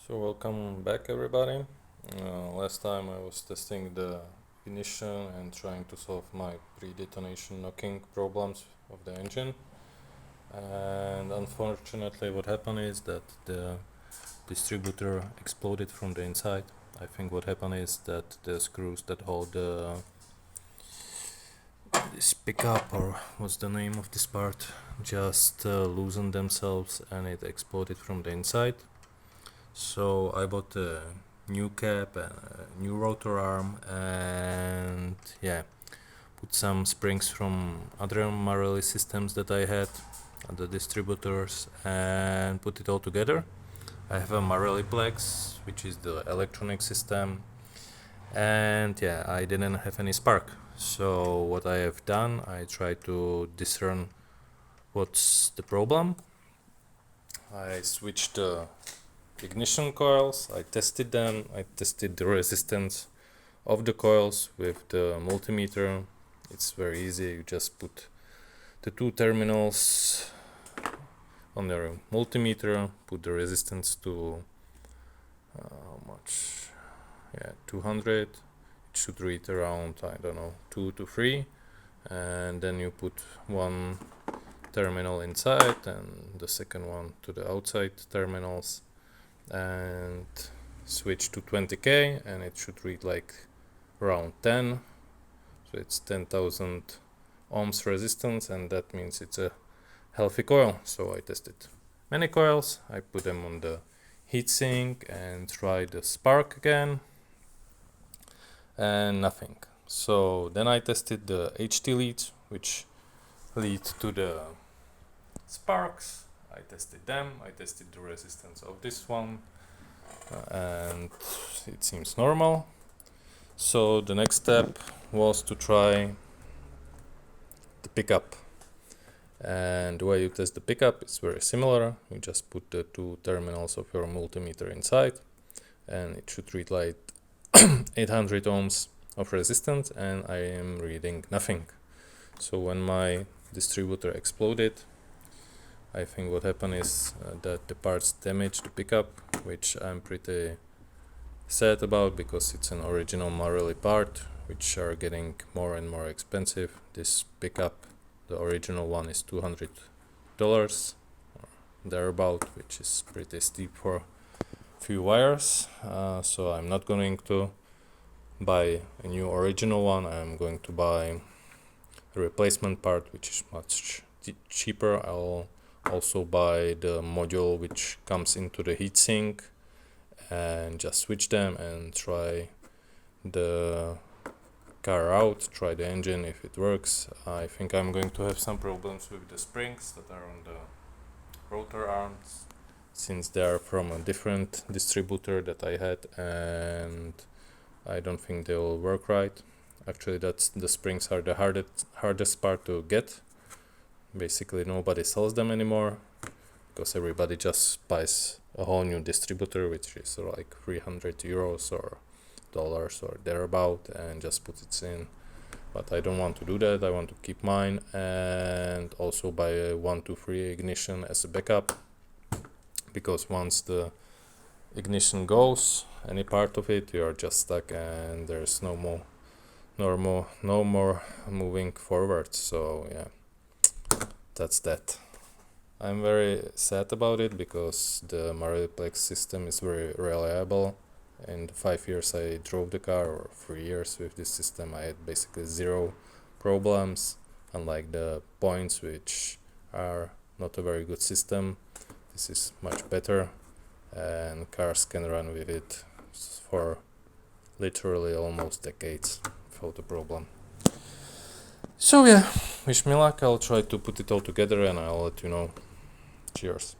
So welcome back everybody. Last time I was testing the ignition and trying to solve my pre-detonation knocking problems of the engine, and unfortunately what happened is that the distributor exploded from the inside. I think what happened is that the screws that hold this pickup, or what's the name of this part, just loosened themselves and it exploded from the inside. So I bought a new cap and a new rotor arm, and put some springs from other Marelli systems that I had at the distributors and put it all together. I have a Marelliplex, which is the electronic system, and I didn't have any spark. So what I have done, I tried to discern what's the problem. I switched the ignition coils, I tested them, I tested the resistance of the coils with the multimeter. It's very easy, you just put the two terminals on the multimeter, put the resistance to how much? 200. It should read around, I don't know, 2 to 3, and then you put one terminal inside and the second one to the outside terminals and switch to 20k, and it should read like around 10, so it's 10,000 ohms resistance, and that means it's a healthy coil. So I tested many coils, I put them on the heatsink and tried the spark again, and nothing. So then I tested the HT leads, which lead to the sparks. I tested them, I tested the resistance of this one, and it seems normal. So the next step was to try the pickup, and the way you test the pickup is very similar. You just put the two terminals of your multimeter inside, and it should read like 800 ohms of resistance, and I am reading nothing. So when my distributor exploded, I think what happened is that the parts damaged the pickup, which I'm pretty sad about because it's an original Marelli part, which are getting more and more expensive. This pickup, the original one, is $200 or thereabout, which is pretty steep for few wires. So I'm not going to buy a new original one. I'm going to buy a replacement part, which is much cheaper. I'll also buy the module which comes into the heatsink and just switch them and try the car out, try the engine if it works. I think I'm going to have some problems with the springs that are on the rotor arms, since they are from a different distributor that I had, and I don't think they will work right. Actually, that's the springs are the hardest part to get. Basically nobody sells them anymore because everybody just buys a whole new distributor, which is like 300 euros or dollars or thereabout, and just put it in. But I don't want to do that. I want to keep mine and also buy a 123 ignition as a backup, because once the ignition goes, any part of it, you are just stuck and there's no more moving forward. So that's that. I'm very sad about it because the Marelliplex system is very reliable. In the 5 years I drove the car, or 3 years with this system, I had basically zero problems. Unlike the points, which are not a very good system, this is much better, and cars can run with it for literally almost decades without a problem. So wish me luck. I'll try to put it all together and I'll let you know. Cheers.